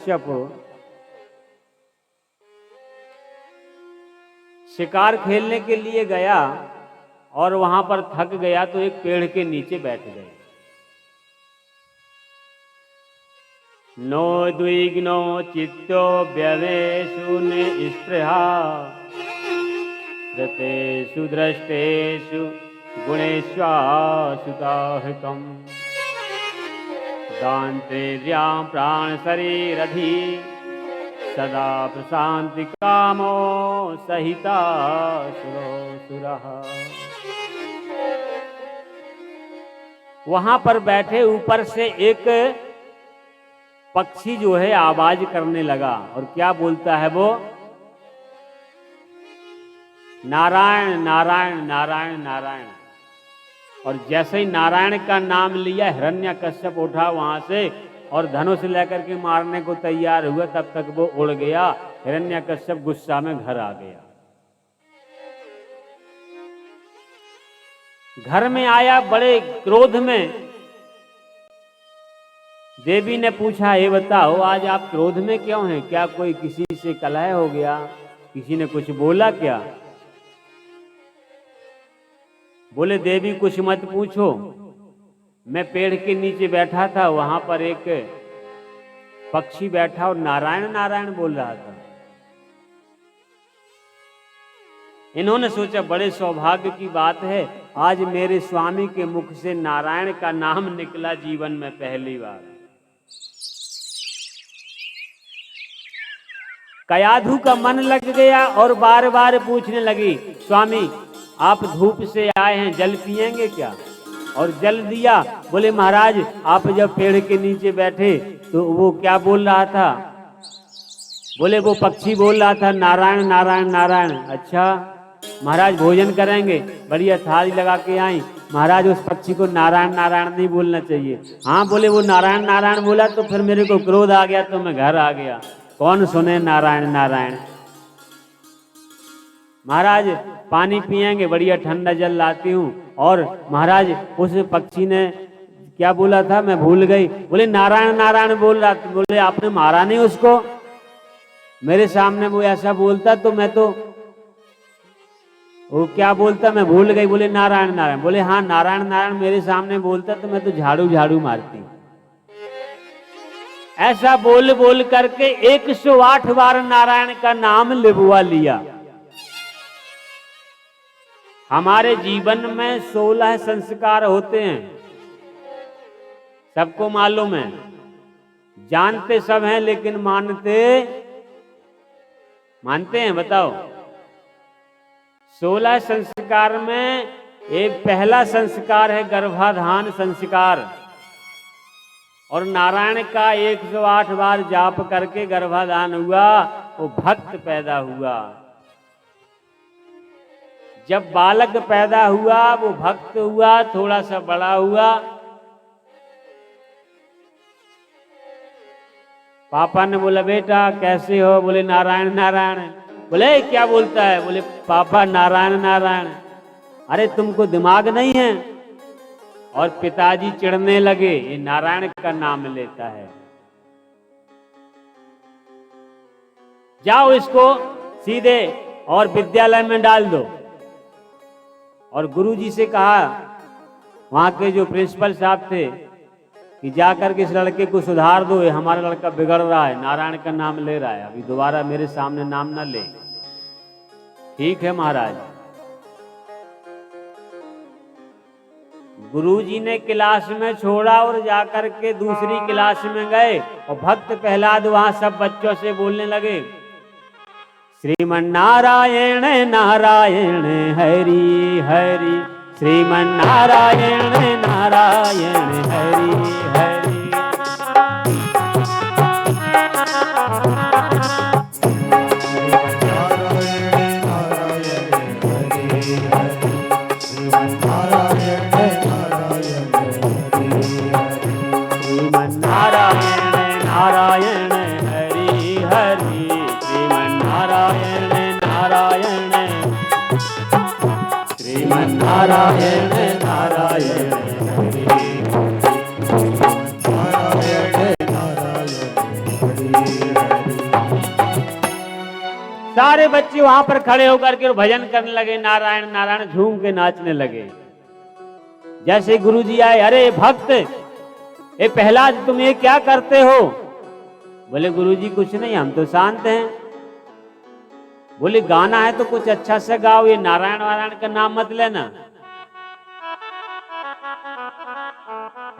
कश्यप शिकार खेलने के लिए गया और वहां पर थक गया तो एक पेड़ के नीचे बैठ गए। नो द्विग्नो चित्तो व्यवेषु निस्पृहा रतेषु दृष्टेषु गुणेष्वासुताहितम् दान्तेर्यां प्राण शरीरधि सदा प्रशांति कामो सहिता सुरः। वहां पर बैठे ऊपर से एक पक्षी जो है आवाज करने लगा और क्या बोलता है वो? नारायण नारायण नारायण नारायण। और जैसे ही नारायण का नाम लिया हिरण्यकश्यप उठा वहां से और धनुष लेकर के मारने को तैयार हुआ, तब तक वो उड़ गया। हिरण्यकश्यप गुस्सा में घर आ गया। घर में आया बड़े क्रोध में। देवी ने पूछा, ये बताओ आज आप क्रोध में क्यों हैं? क्या कोई किसी से कलह हो गया? किसी ने कुछ बोला क्या? बोले देवी कुछ मत पूछो, मैं पेड़ के नीचे बैठा था, वहां पर एक पक्षी बैठा और नारायण नारायण बोल रहा था। इन्होंने सोचा बड़े सौभाग्य की बात है, आज मेरे स्वामी के मुख से नारायण का नाम निकला जीवन में पहली बार। कयाधु का मन लग गया और बार बार पूछने लगी, स्वामी आप धूप से आए हैं, जल पिएंगे क्या? और जल दिया। बोले महाराज आप जब पेड़ के नीचे बैठे तो वो क्या बोल रहा था? बोले वो पक्षी बोल रहा था नारायण नारायण नारायण। अच्छा महाराज भोजन करेंगे? बढ़िया थाली लगा के आई। महाराज उस पक्षी को नारायण नारायण नहीं बोलना चाहिए। हाँ बोले वो नारायण नारायण बोला तो फिर मेरे को क्रोध आ गया तो मैं घर आ गया। कौन सुने नारायण नारायण। महाराज पानी पिएंगे? बढ़िया ठंडा जल लाती हूँ। और महाराज उस पक्षी ने क्या बोला था मैं भूल गई। बोले नारायण नारायण बोल रहा। बोले आपने मारा नहीं उसको? मेरे सामने वो ऐसा बोलता तो मैं तो वो क्या बोलता मैं भूल गई। बोले नारायण नारायण। बोले हाँ नारायण नारायण मेरे सामने बोलता तो मैं तो झाड़ू झाड़ू मारती। ऐसा बोल बोल करके 108 बार नारायण का नाम लिबवा लिया। हमारे जीवन में 16 संस्कार होते हैं, सबको मालूम है। जानते सब हैं लेकिन मानते हैं? बताओ। 16 संस्कार में एक पहला संस्कार है गर्भाधान संस्कार। और नारायण का 108 बार जाप करके गर्भाधान हुआ, वो भक्त पैदा हुआ। जब बालक पैदा हुआ वो भक्त हुआ, थोड़ा सा बड़ा हुआ। पापा ने बोला बेटा कैसे हो? बोले नारायण नारायण। बोले क्या बोलता है? बोले पापा नारायण नारायण। अरे तुमको दिमाग नहीं है? और पिताजी चिढ़ने लगे, ये नारायण का नाम लेता है, जाओ इसको सीधे और विद्यालय में डाल दो। और गुरुजी से कहा, वहां के जो प्रिंसिपल साहब थे, कि जाकर के इस लड़के को सुधार दो, ये हमारा लड़का बिगड़ रहा है, नारायण का नाम ले रहा है, अभी दोबारा मेरे सामने नाम ना ले। ठीक है महाराज। गुरुजी ने क्लास में छोड़ा और जाकर के दूसरी क्लास में गए और भक्त प्रहलाद वहां सब बच्चों से बोलने लगे, श्रीमन्नारायण नारायण हरि हरि, श्रीमन्नारायण नारायण हरि हरि। नारायण नारायण हरि नारायण नारायण हरि। सारे बच्चे वहां पर खड़े होकर के भजन करने लगे, नारायण नारायण झूम के नाचने लगे। जैसे गुरुजी आए, अरे भक्त, ए प्रहलाद तुम ये क्या करते हो? बोले गुरुजी कुछ नहीं, हम तो शांत हैं। बोले गाना है तो कुछ अच्छा से गाओ, ये नारायण नारायण का नाम मत लेना।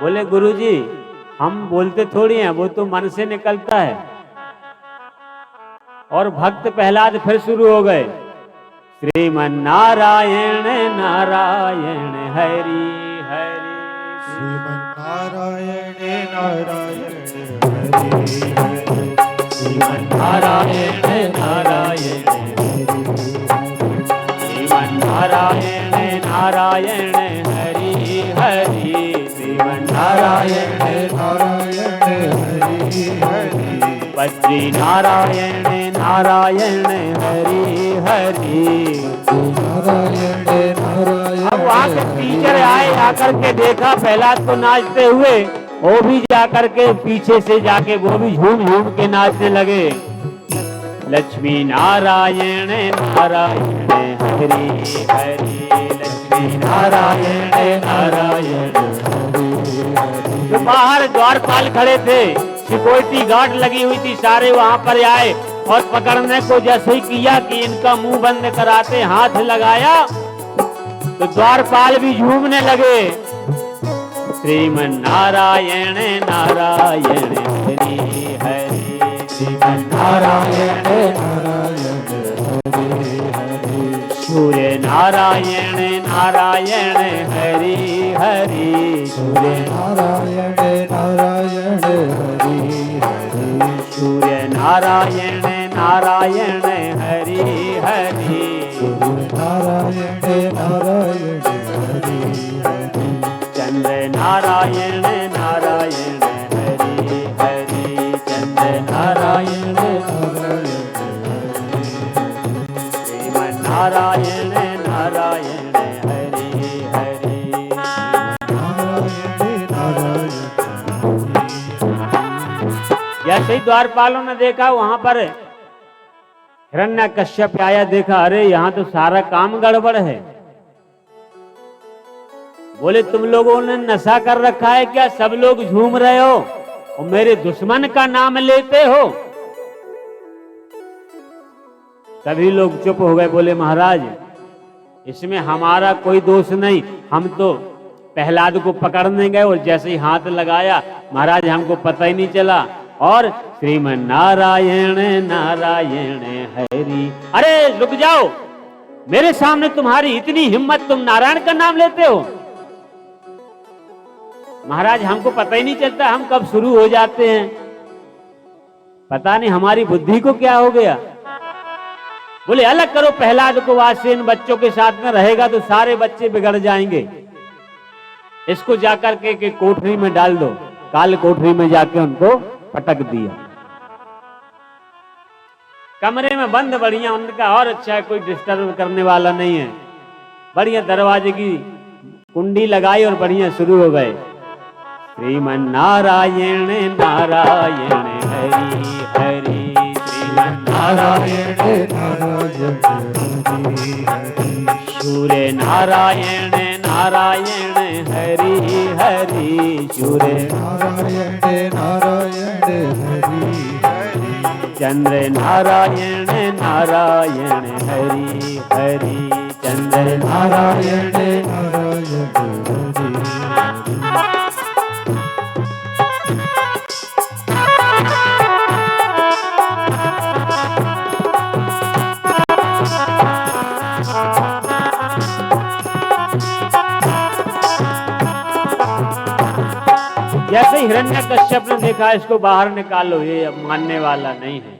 बोले गुरुजी हम बोलते थोड़ी हैं, वो तो मन से निकलता है। और भक्त प्रहलाद फिर शुरू हो गए, श्रीमन नारायण नारायण हरि हरि, श्रीमन नारायण नारायण हरि हरि, श्रीमन नारायण नारायण श्रीमन नारायण नारायण हरि हरि, श्रीमन नारायण नारायण हरि हरि, बद्री नारायण नारायण हरि हरि। नारायण नारायण। अब वहां के टीचर आए, आकर के देखा प्रहलाद को नाचते हुए, वो भी जाकर के पीछे से जाके वो भी झूम झूम के नाचने लगे। लक्ष्मी नारायण नारायण हरि हरि, लक्ष्मी नारायण नारायण हरि हरि। तो बाहर द्वारपाल खड़े थे, सिक्योरिटी गार्ड लगी हुई थी, सारे वहां पर आए और पकड़ने को जैसे ही किया कि इनका मुंह बंद कराते हाथ लगाया तो द्वारपाल भी झूमने लगे। श्रीमन नारायण नारायण हरि हरि, श्रीमन नारायण नारायण हरि हरि, सूर्य नारायण नारायण हरि हरि, सूर्य नारायण नारायण हरि हरि, सूर्य नारायण नारायण हरि हरि, नारायण नारायण हरि हरि, चंद्र नारायण नारायण हरि हरि, चंद्र नारायण नारायण श्रीमन नारायण नारायण हरि हरि। जैसे ही द्वारपालों ने देखा वहां पर हिरण्यकश्यप आया, देखा अरे यहाँ तो सारा काम गड़बड़ है। बोले तुम लोगों ने नशा कर रखा है क्या? सब लोग झूम रहे हो और मेरे दुश्मन का नाम लेते हो। सभी लोग चुप हो गए, बोले महाराज इसमें हमारा कोई दोष नहीं, हम तो प्रहलाद को पकड़ने गए और जैसे ही हाथ लगाया महाराज हमको पता ही नहीं चला। और श्रीमन नारायण नारायण हरि। अरे रुक जाओ, मेरे सामने तुम्हारी इतनी हिम्मत, तुम नारायण का नाम लेते हो? महाराज हमको पता ही नहीं चलता हम कब शुरू हो जाते हैं, पता नहीं हमारी बुद्धि को क्या हो गया। बोले अलग करो प्रहलाद को, आज से इन बच्चों के साथ में रहेगा तो सारे बच्चे बिगड़ जाएंगे। इसको जाकर के कोठरी में डाल दो। काल कोठरी में जाके उनको पटक दिया। कमरे में बंद बढ़िया, उनका और अच्छा है, कोई डिस्टर्ब करने वाला नहीं है। बढ़िया दरवाजे की कुंडी लगाई और बढ़िया शुरू हो गए। श्रीमन नारायण नारायण हरि हरि, श्रीमन नारायण नारायण हरि हरि, सूर्य नारायण नारायण हरि हरि, सूर्य नारायण नारायण हरि हरि, चंद्र नारायण नारायण हरि हरि, चंद्र नारायण। नारायण हरि हरि। जैसे हिरण्यकश्यप ने देखा इसको बाहर निकालो, ये अब मानने वाला नहीं है,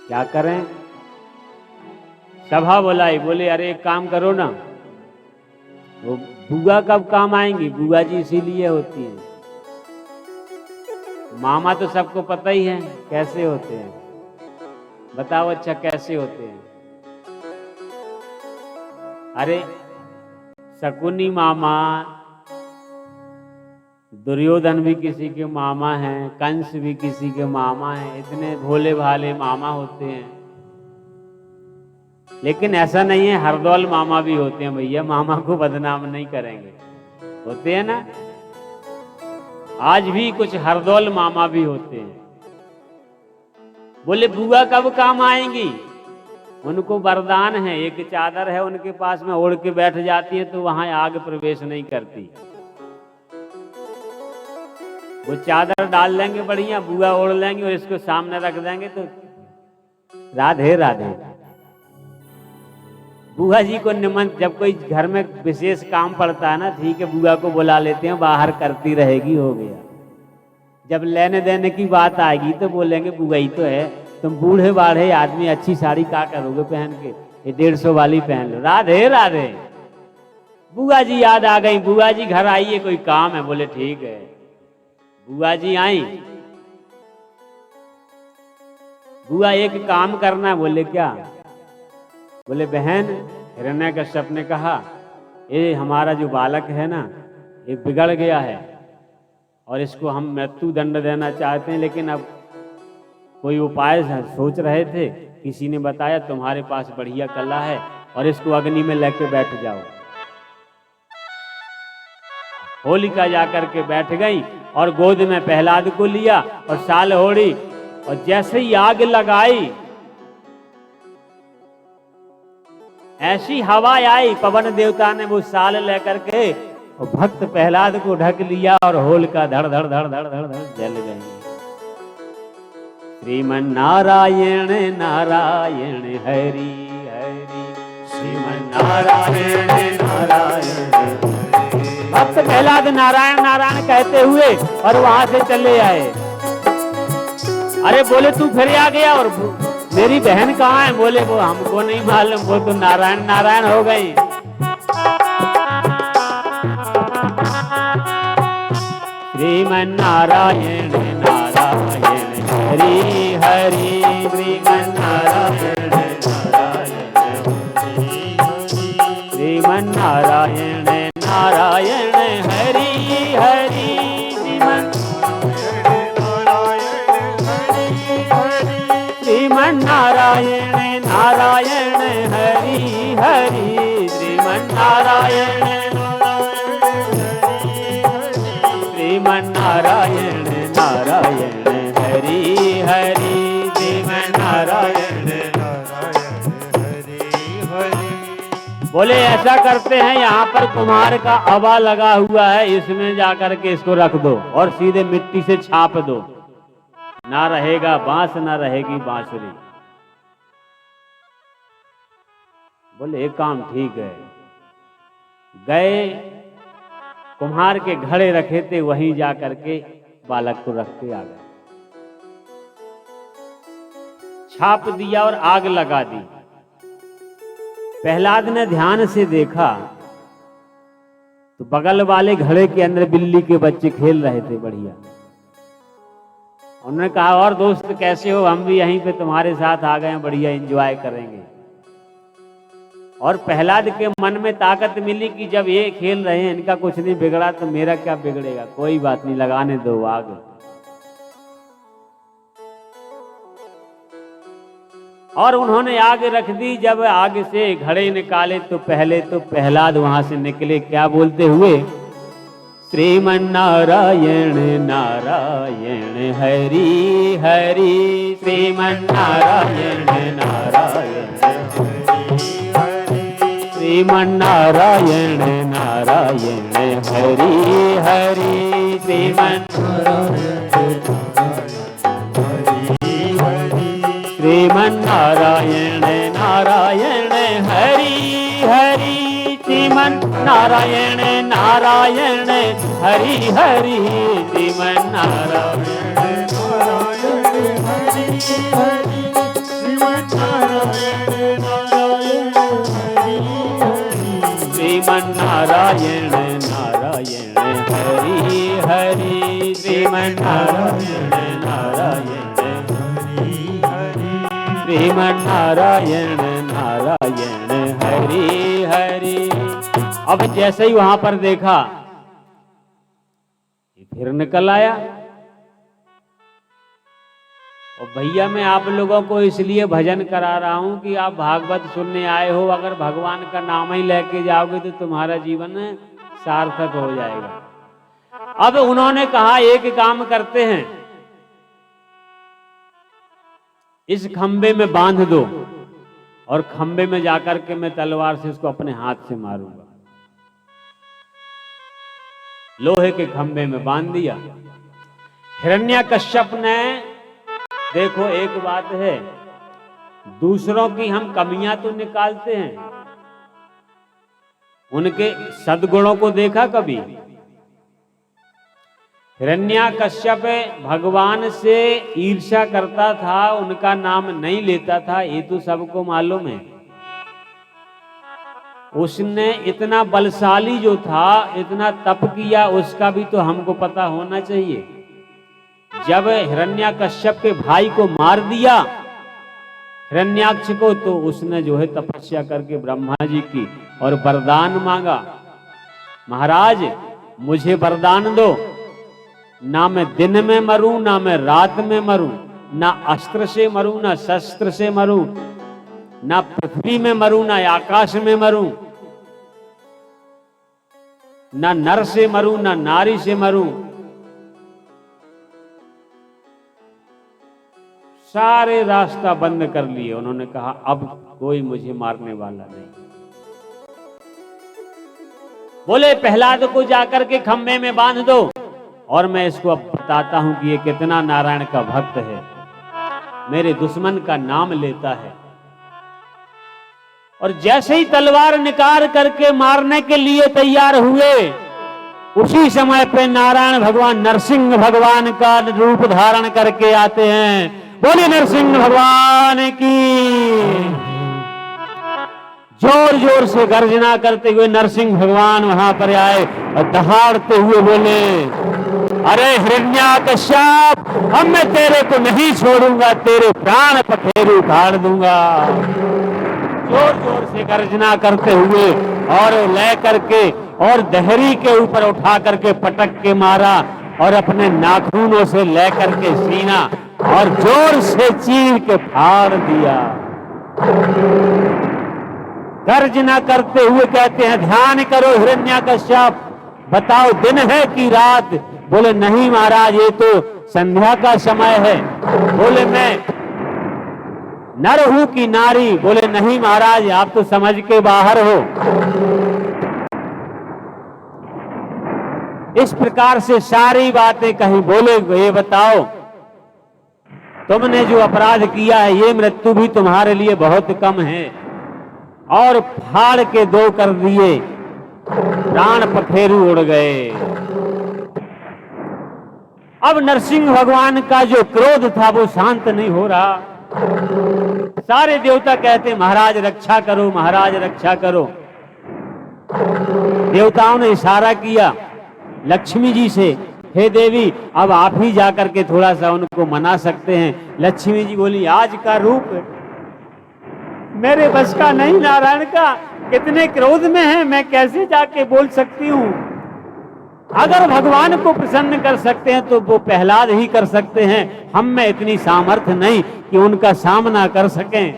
क्या करें? सभा बुलाई, बोले अरे एक काम करो ना, वो बुआ कब काम आएंगी? बुआ जी इसीलिए होती है, मामा तो सबको पता ही है कैसे होते हैं, बताओ अच्छा कैसे होते हैं? अरे शकुनी मामा दुर्योधन भी किसी के मामा हैं, कंस भी किसी के मामा हैं, इतने भोले भाले मामा होते हैं। लेकिन ऐसा नहीं है हरदौल मामा भी होते हैं भैया, मामा को बदनाम नहीं करेंगे, होते हैं ना। आज भी कुछ हरदौल मामा भी होते हैं। बोले बुआ कब काम आएंगी? उनको वरदान है, एक चादर है उनके पास में, ओढ़ के बैठ जाती है तो वहां आग प्रवेश नहीं करती। वो चादर डाल लेंगे बढ़िया, बुआ ओढ़ लेंगे और इसको सामने रख देंगे तो राधे राधे। बुआ जी को निमंत्रण, जब कोई घर में विशेष काम पड़ता है ना, ठीक है बुआ को बुला लेते हैं, बाहर करती रहेगी, हो गया। जब लेने देने की बात आएगी तो बोलेंगे बुआ ही तो है, तुम बूढ़े बाढ़े आदमी अच्छी साड़ी क्या करोगे पहन के, ये 150 वाली पहन लो। राधे राधे। बुआ जी याद आ गई, बुआ जी घर आइए कोई काम है। बोले ठीक है। बुआ जी आई, बुआ एक काम करना है। बोले क्या? बोले बहन, हिरण्यकश्यप ने कहा ये हमारा जो बालक है ना, ये बिगड़ गया है और इसको हम मृत्यु दंड देना चाहते हैं, लेकिन अब कोई उपाय सोच रहे थे, किसी ने बताया तुम्हारे पास बढ़िया कला है और इसको अग्नि में लेके बैठ जाओ। होलिका जाकर के बैठ गई और गोद में प्रहलाद को लिया और साल ओढ़ी, और जैसे ही आग लगाई ऐसी हवा आई, पवन देवता ने वो साल लेकर के और भक्त प्रहलाद को ढक लिया और होलिका धड़ धड़ धड़ धड़ धड़ धड़ जल गई। श्रीमन नारायण नारायण हरि हरि, श्रीमन नारायण नारायण। भक्त प्रहलाद नारायण नारायण कहते हुए और वहां से चले आए। अरे बोले तू फिर आ गया और मेरी बहन कहाँ है? बोले वो हमको नहीं मालूम, वो तो नारायण नारायण हो गई। श्रीमन नारायण नारायण हरि हरि, श्रीमन नारायण नारायण श्रीमन नारायण नारायण हरि हरि, श्रीमन श्रीमन नारायण नारायण हरि हरि, श्रीमन नारायण श्रीमन नारायण नारायण हरि हरि, श्रीमन नारायण बोले ऐसा करते हैं, यहाँ पर कुम्हार का अबा लगा हुआ है, इसमें जाकर के इसको रख दो और सीधे मिट्टी से छाप दो, ना रहेगा बांस ना रहेगी बांसुरी। बोले एक काम ठीक है। गए, कुम्हार के घड़े रखे थे, वहीं जाकर के बालक को रख के आ गए, छाप दिया और आग लगा दी। प्रहलाद ने ध्यान से देखा तो बगल वाले घड़े के अंदर बिल्ली के बच्चे खेल रहे थे बढ़िया। उन्होंने कहा और दोस्त कैसे हो? हम भी यहीं पे तुम्हारे साथ आ गए हैं, बढ़िया एंजॉय करेंगे। और प्रहलाद के मन में ताकत मिली कि जब ये खेल रहे हैं, इनका कुछ नहीं बिगड़ा तो मेरा क्या बिगड़ेगा, कोई बात नहीं, लगाने दो आग। और उन्होंने आग रख दी। जब आग से घड़े निकाले तो पहले तो प्रहलाद वहां से निकले, क्या बोलते हुए? श्रीमन नारायण नारायण हरि हरि, श्रीमन नारायण नारायण श्रीमन नारायण नारायण हरि हरि, श्रीमन श्रीमन नारायण नारायण हरि हरि, श्रीमन नारायण नारायण हरि हरि, श्रीमन नारायण नारायण हरि हरि, श्रीमन नारायण नारायण हरि हरि, श्रीमन नारायण नारायण हरि हरि, श्रीमन नारायण नारायण हरि हरि, श्रीमन नारायण नारायण हरि हरि। अब जैसे ही वहां पर देखा फिर निकल आया। और भैया मैं आप लोगों को इसलिए भजन करा रहा हूं कि आप भागवत सुनने आए हो, अगर भगवान का नाम ही लेके जाओगे तो तुम्हारा जीवन सार्थक हो जाएगा। अब उन्होंने कहा एक काम करते हैं, इस खंबे में बांध दो और खंबे में जाकर के मैं तलवार से इसको अपने हाथ से मारूंगा। लोहे के खंबे में बांध दिया। हिरण्यकश्यप ने, देखो एक बात है, दूसरों की हम कमियां तो निकालते हैं, उनके सद्गुणों को देखा कभी? हिरण्यकश्यप भगवान से ईर्ष्या करता था, उनका नाम नहीं लेता था, ये तो सबको मालूम है। उसने इतना बलशाली जो था, इतना तप किया, उसका भी तो हमको पता होना चाहिए। जब हिरण्यकश्यप के भाई को मार दिया हिरण्याक्ष को, तो उसने जो है तपस्या करके ब्रह्मा जी की और वरदान मांगा, महाराज मुझे वरदान दो, ना मैं दिन में मरूं ना मैं रात में मरूं, ना अस्त्र से मरूं ना शस्त्र से मरूं, ना पृथ्वी में मरूं ना आकाश में मरूं, ना नर से मरूं ना नारी से मरूं। सारे रास्ता बंद कर लिए। उन्होंने कहा अब कोई मुझे मारने वाला नहीं। बोले प्रहलाद को जाकर के खंबे में बांध दो और मैं इसको अब बताता हूं कि ये कितना नारायण का भक्त है, मेरे दुश्मन का नाम लेता है। और जैसे ही तलवार निकाल करके मारने के लिए तैयार हुए, उसी समय पे नारायण भगवान नरसिंह भगवान का रूप धारण करके आते हैं। बोलिए नरसिंह भगवान की। जोर जोर से गर्जना करते हुए नरसिंह भगवान वहां पर आए और दहाड़ते हुए बोले, अरे हिरण्याकश्यप, अब मैं तेरे को नहीं छोड़ूंगा, तेरे प्राण पखेरु उखाड़ दूंगा। जोर जोर से गर्जना करते हुए और ले करके और दहरी के ऊपर उठा करके पटक के मारा और अपने नाखूनों से ले करके सीना और जोर से चीर के फाड़ दिया। गर्जना करते हुए कहते हैं, ध्यान करो हिरण्याकश्यप, बताओ दिन है कि रात? बोले नहीं महाराज, ये तो संध्या का समय है। बोले मैं नर हूं कि नारी? बोले नहीं महाराज, आप तो समझ के बाहर हो। इस प्रकार से सारी बातें कहीं। बोले ये बताओ, तुमने जो अपराध किया है, ये मृत्यु भी तुम्हारे लिए बहुत कम है। और फाड़ के दो कर दिए, प्राण पखेरु उड़ गए। अब नरसिंह भगवान का जो क्रोध था वो शांत नहीं हो रहा। सारे देवता कहते महाराज रक्षा करो, महाराज रक्षा करो। देवताओं ने इशारा किया लक्ष्मी जी से, हे देवी अब आप ही जाकर के थोड़ा सा उनको मना सकते हैं। लक्ष्मी जी बोली, आज का रूप मेरे बस का नहीं, नारायण का कितने क्रोध में है, मैं कैसे जाके बोल सकती हूँ। अगर भगवान को प्रसन्न कर सकते हैं तो वो प्रहलाद ही कर सकते हैं, हम में इतनी सामर्थ्य नहीं कि उनका सामना कर सकें।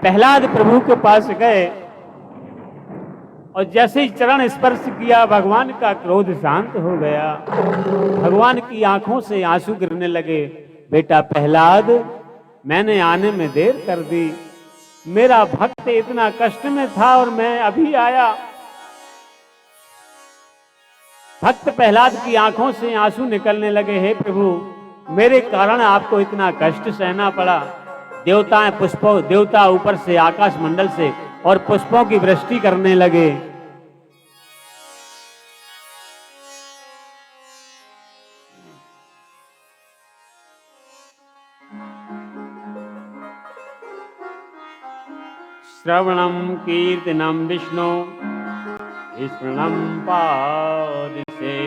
प्रहलाद प्रभु के पास गए और जैसे ही चरण स्पर्श किया, भगवान का क्रोध शांत हो गया। भगवान की आंखों से आंसू गिरने लगे। बेटा प्रहलाद, मैंने आने में देर कर दी, मेरा भक्त इतना कष्ट में था और मैं अभी आया। भक्त प्रहलाद की आंखों से आंसू निकलने लगे। हे प्रभु, मेरे कारण आपको इतना कष्ट सहना पड़ा। देवता ऊपर से आकाश मंडल से और पुष्पों की वृष्टि करने लगे। श्रवणम कीर्तनम विष्णु स्मरणम पाद से